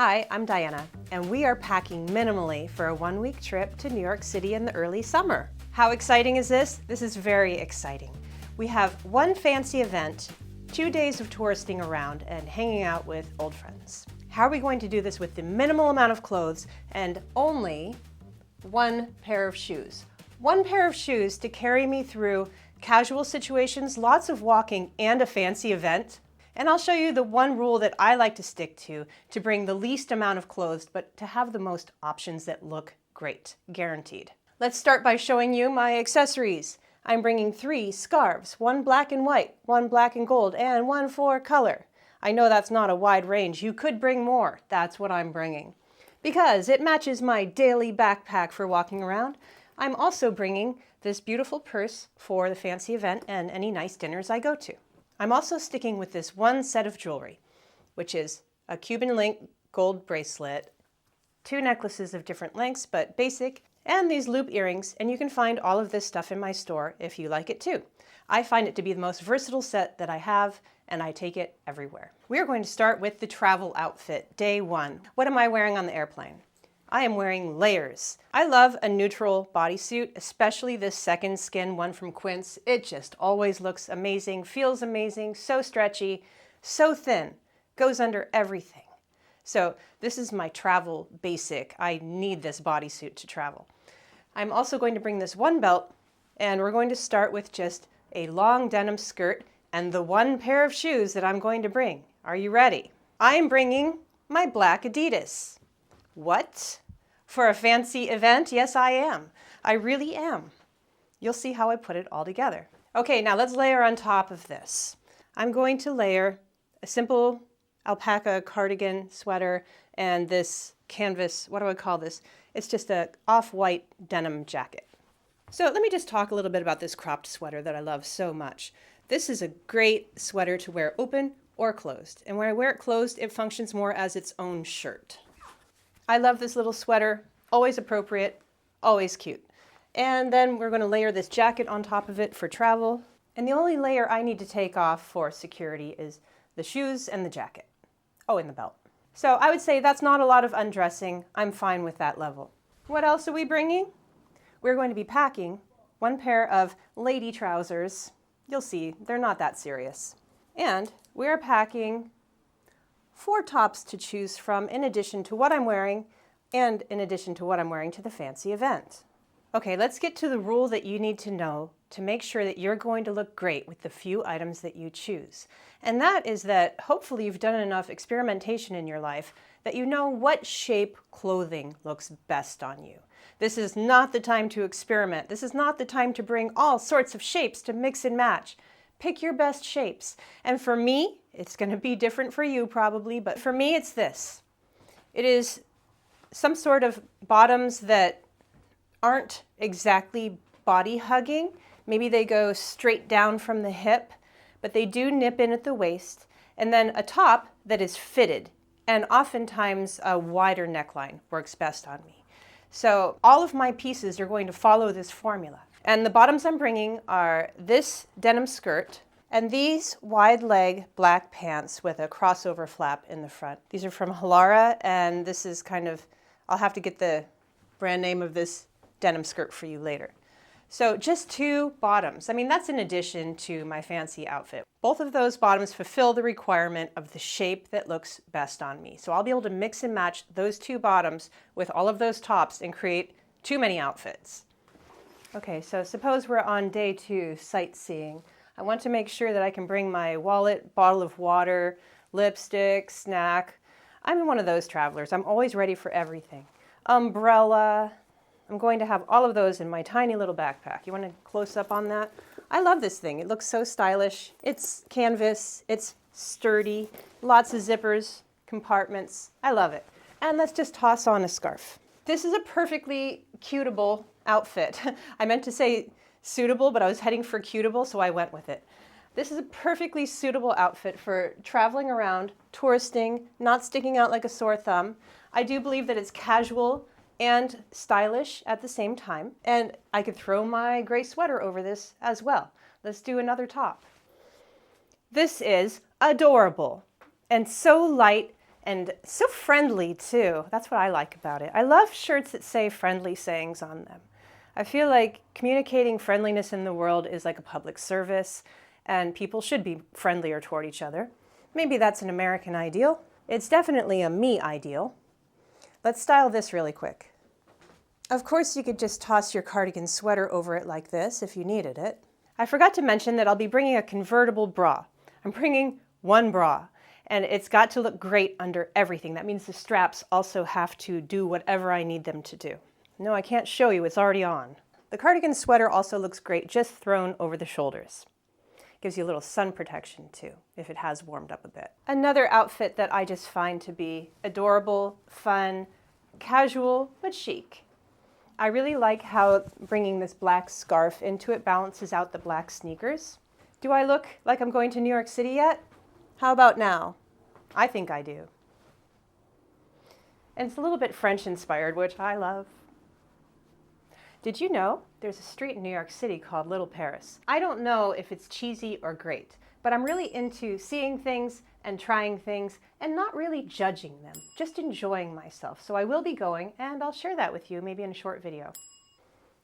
Hi, I'm Diana, and we are packing minimally for a one-week trip to New York City in the early summer. How exciting is this? This is very exciting. We have one fancy event, 2 days of touristing around and hanging out with old friends. How are we going to do this with the minimal amount of clothes and only one pair of shoes? One pair of shoes to carry me through casual situations, lots of walking, and a fancy event. And I'll show you the one rule that I like to stick to bring the least amount of clothes, but to have the most options that look great, guaranteed. Let's start by showing you my accessories. I'm bringing 3 scarves, one black and white, one black and gold, and one for color. I know that's not a wide range. You could bring more. That's what I'm bringing. Because it matches my daily backpack for walking around, I'm also bringing this beautiful purse for the fancy event and any nice dinners I go to. I'm also sticking with this one set of jewelry, which is a Cuban link gold bracelet, 2 necklaces of different lengths but basic, and these loop earrings, and you can find all of this stuff in my store if you like it too. I find it to be the most versatile set that I have, and I take it everywhere. We are going to start with the travel outfit, day 1. What am I wearing on the airplane? I am wearing layers. I love a neutral bodysuit, especially this second skin one from Quince. It just always looks amazing, feels amazing, so stretchy, so thin, goes under everything. So this is my travel basic. I need this bodysuit to travel. I'm also going to bring this one belt, and we're going to start with just a long denim skirt and the one pair of shoes that I'm going to bring. Are you ready? I'm bringing my black Adidas. What? For a fancy event? Yes, I am. I really am. You'll see how I put it all together. Okay, now let's layer on top of this. I'm going to layer a simple alpaca cardigan sweater and this canvas, what do I call this? It's just a off-white denim jacket. So let me just talk a little bit about this cropped sweater that I love so much. This is a great sweater to wear open or closed. And when I wear it closed, it functions more as its own shirt. I love this little sweater, always appropriate, always cute. And then we're going to layer this jacket on top of it for travel. And the only layer I need to take off for security is the shoes and the jacket. Oh, and the belt. So I would say that's not a lot of undressing. I'm fine with that level. What else are we bringing? We're going to be packing one pair of lady trousers. You'll see, they're not that serious. And we're packing 4 tops to choose from in addition to what I'm wearing and in addition to what I'm wearing to the fancy event. Okay, let's get to the rule that you need to know to make sure that you're going to look great with the few items that you choose. And that is that hopefully you've done enough experimentation in your life that you know what shape clothing looks best on you. This is not the time to experiment. This is not the time to bring all sorts of shapes to mix and match. Pick your best shapes. And for me, it's going to be different for you probably, but for me it's this. It is some sort of bottoms that aren't exactly body hugging. Maybe they go straight down from the hip, but they do nip in at the waist. And then a top that is fitted, and oftentimes a wider neckline works best on me. So all of my pieces are going to follow this formula. And the bottoms I'm bringing are this denim skirt and these wide leg black pants with a crossover flap in the front. These are from Halara, and this is kind of, I'll have to get the brand name of this denim skirt for you later. So just 2 bottoms. I mean, that's in addition to my fancy outfit. Both of those bottoms fulfill the requirement of the shape that looks best on me. So I'll be able to mix and match those 2 bottoms with all of those tops and create too many outfits. Okay, so suppose we're on day 2, sightseeing. I want to make sure that I can bring my wallet, bottle of water, lipstick, snack. I'm one of those travelers. I'm always ready for everything. Umbrella. I'm going to have all of those in my tiny little backpack. You want to close up on that? I love this thing. It looks so stylish. It's canvas. It's sturdy. Lots of zippers, compartments. I love it. And let's just toss on a scarf. This is a perfectly cutable outfit. I meant to say suitable, but I was heading for cutable, so I went with it. This is a perfectly suitable outfit for traveling around, touristing, not sticking out like a sore thumb. I do believe that it's casual and stylish at the same time, and I could throw my gray sweater over this as well. Let's do another top. This is adorable and so light And so friendly too. That's what I like about it. I love shirts that say friendly sayings on them. I feel like communicating friendliness in the world is like a public service, and people should be friendlier toward each other. Maybe that's an American ideal. It's definitely a me ideal. Let's style this really quick. Of course, you could just toss your cardigan sweater over it like this if you needed it. I forgot to mention that I'll be bringing a convertible bra. I'm bringing one bra, and it's got to look great under everything. That means the straps also have to do whatever I need them to do. No, I can't show you, it's already on. The cardigan sweater also looks great just thrown over the shoulders. Gives you a little sun protection too, if it has warmed up a bit. Another outfit that I just find to be adorable, fun, casual, but chic. I really like how bringing this black scarf into it balances out the black sneakers. Do I look like I'm going to New York City yet? How about now? I think I do. And it's a little bit French inspired, which I love. Did you know there's a street in New York City called Little Paris? I don't know if it's cheesy or great, but I'm really into seeing things and trying things and not really judging them, just enjoying myself. So I will be going, and I'll share that with you maybe in a short video.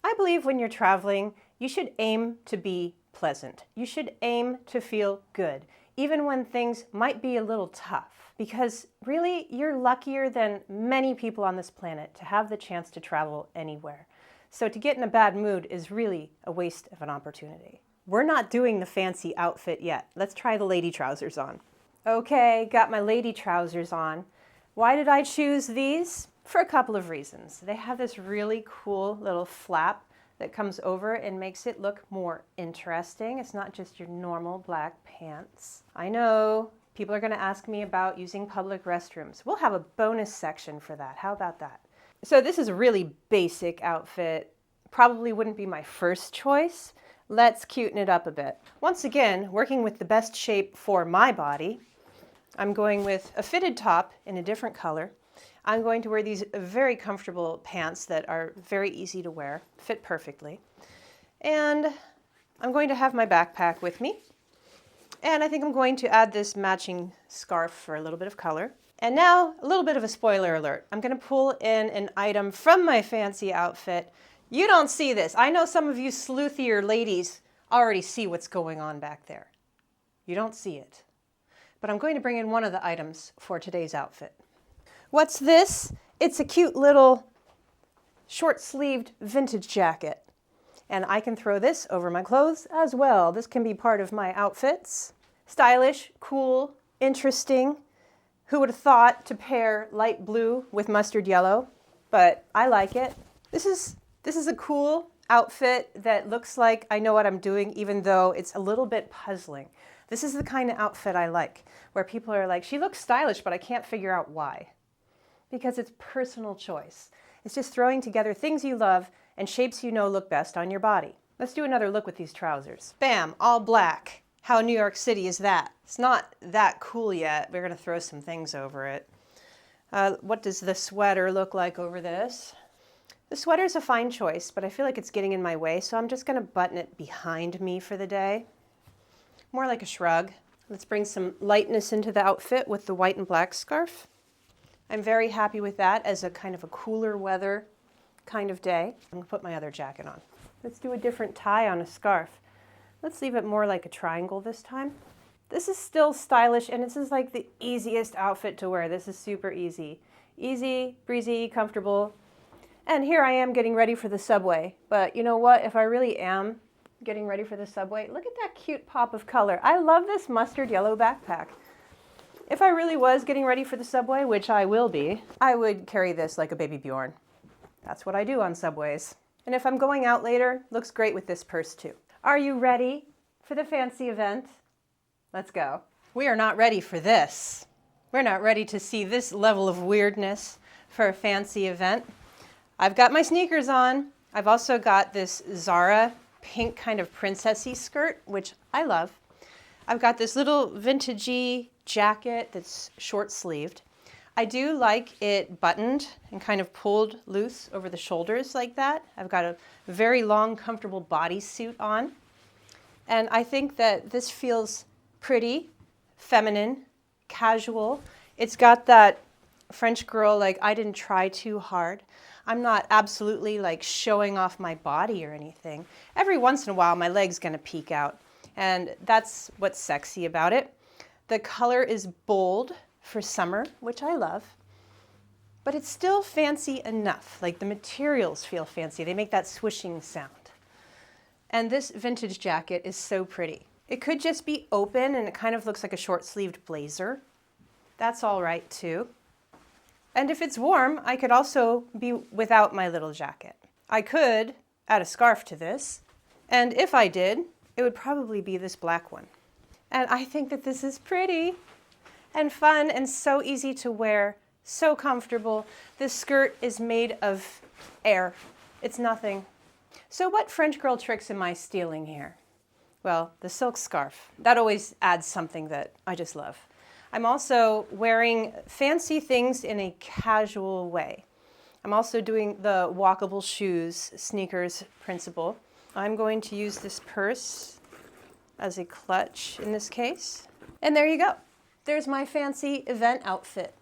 I believe when you're traveling, you should aim to be pleasant. You should aim to feel good, even when things might be a little tough, because really you're luckier than many people on this planet to have the chance to travel anywhere. So to get in a bad mood is really a waste of an opportunity. We're not doing the fancy outfit yet. Let's try the lady trousers on. Okay, got my lady trousers on. Why did I choose these? For a couple of reasons. They have this really cool little flap that comes over and makes it look more interesting. It's not just your normal black pants. I know people are going to ask me about using public restrooms. We'll have a bonus section for that. How about that? So this is a really basic outfit. Probably wouldn't be my first choice. Let's cuten it up a bit. Once again, working with the best shape for my body, I'm going with a fitted top in a different color. I'm going to wear these very comfortable pants that are very easy to wear, fit perfectly. And I'm going to have my backpack with me. And I think I'm going to add this matching scarf for a little bit of color. And now, a little bit of a spoiler alert. I'm going to pull in an item from my fancy outfit. You don't see this. I know some of you sleuthier ladies already see what's going on back there. You don't see it. But I'm going to bring in one of the items for today's outfit. What's this? It's a cute little short-sleeved vintage jacket. And I can throw this over my clothes as well. This can be part of my outfits. Stylish, cool, interesting. Who would have thought to pair light blue with mustard yellow? But I like it. This is a cool outfit that looks like I know what I'm doing, even though it's a little bit puzzling. This is the kind of outfit I like, where people are like, she looks stylish, but I can't figure out why. Because it's personal choice. It's just throwing together things you love and shapes you know look best on your body. Let's do another look with these trousers. Bam, all black. How New York City is that? It's not that cool yet. We're going to throw some things over it. What does the sweater look like over this? The sweater's a fine choice, but I feel like it's getting in my way, so I'm just going to button it behind me for the day. More like a shrug. Let's bring some lightness into the outfit with the white and black scarf. I'm very happy with that as a kind of a cooler weather kind of day. I'm going to put my other jacket on. Let's do a different tie on a scarf. Let's leave it more like a triangle this time. This is still stylish, and this is like the easiest outfit to wear. This is super easy. Easy, breezy, comfortable. And here I am getting ready for the subway. But you know what? If I really am getting ready for the subway, look at that cute pop of color. I love this mustard yellow backpack. If I really was getting ready for the subway, which I will be, I would carry this like a baby Bjorn. That's what I do on subways. And if I'm going out later, looks great with this purse too. Are you ready for the fancy event? Let's go. We are not ready for this. We're not ready to see this level of weirdness for a fancy event. I've got my sneakers on. I've also got this Zara pink kind of princessy skirt, which I love. I've got this little vintagey jacket that's short-sleeved. I do like it buttoned and kind of pulled loose over the shoulders like that. I've got a very long, comfortable bodysuit on. And I think that this feels pretty, feminine, casual. It's got that French girl, like, I didn't try too hard. I'm not absolutely like showing off my body or anything. Every once in a while, my leg's gonna peek out, and that's what's sexy about it. The color is bold for summer, which I love, but it's still fancy enough. Like, the materials feel fancy. They make that swishing sound. And this vintage jacket is so pretty. It could just be open and it kind of looks like a short-sleeved blazer. That's all right too. And if it's warm, I could also be without my little jacket. I could add a scarf to this, and if I did, it would probably be this black one. And I think that this is pretty and fun and so easy to wear, so comfortable. This skirt is made of air. It's nothing. So what French girl tricks am I stealing here? Well, the silk scarf. That always adds something that I just love. I'm also wearing fancy things in a casual way. I'm also doing the walkable shoes, sneakers principle. I'm going to use this purse as a clutch in this case. And there you go. There's my fancy event outfit.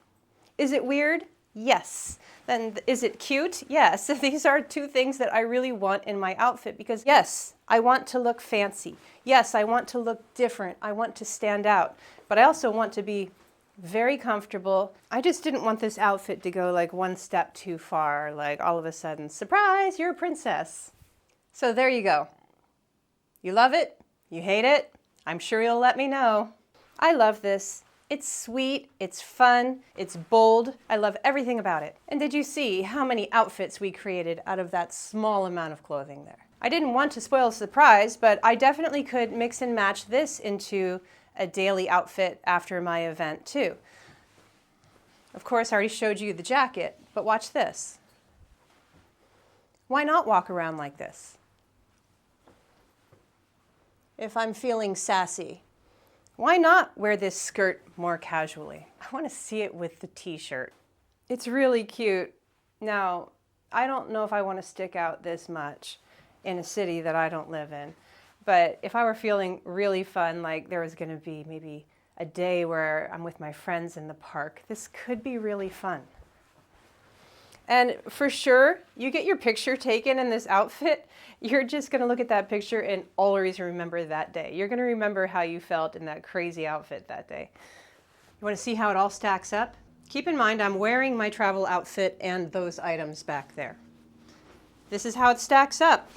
Is it weird? Yes. Then is it cute? Yes. These are two things that I really want in my outfit because yes, I want to look fancy. Yes, I want to look different. I want to stand out. But I also want to be very comfortable. I just didn't want this outfit to go like one step too far, like all of a sudden, surprise, you're a princess. So there you go. You love it? You hate it? I'm sure you'll let me know. I love this. It's sweet, it's fun, it's bold. I love everything about it. And did you see how many outfits we created out of that small amount of clothing there? I didn't want to spoil the surprise, but I definitely could mix and match this into a daily outfit after my event too. Of course, I already showed you the jacket, but watch this. Why not walk around like this? If I'm feeling sassy, why not wear this skirt more casually? I want to see it with the t-shirt. It's really cute. Now, I don't know if I want to stick out this much in a city that I don't live in, but if I were feeling really fun, like there was going to be maybe a day where I'm with my friends in the park, this could be really fun. And for sure, you get your picture taken in this outfit, you're just going to look at that picture and always remember that day. You're going to remember how you felt in that crazy outfit that day. You want to see how it all stacks up? Keep in mind, I'm wearing my travel outfit and those items back there. This is how it stacks up.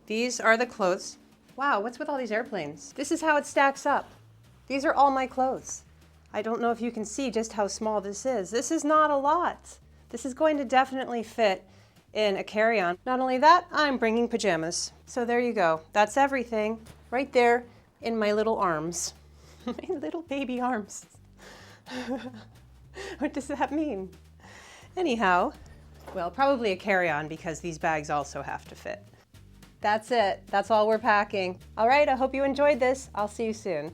These are the clothes. Wow, what's with all these airplanes? This is how it stacks up. These are all my clothes. I don't know if you can see just how small this is. This is not a lot. This is going to definitely fit in a carry-on. Not only that, I'm bringing pajamas. So there you go. That's everything right there in my little arms. My little baby arms. What does that mean? Anyhow, well, probably a carry-on because these bags also have to fit. That's it. That's all we're packing. All right, I hope you enjoyed this. I'll see you soon.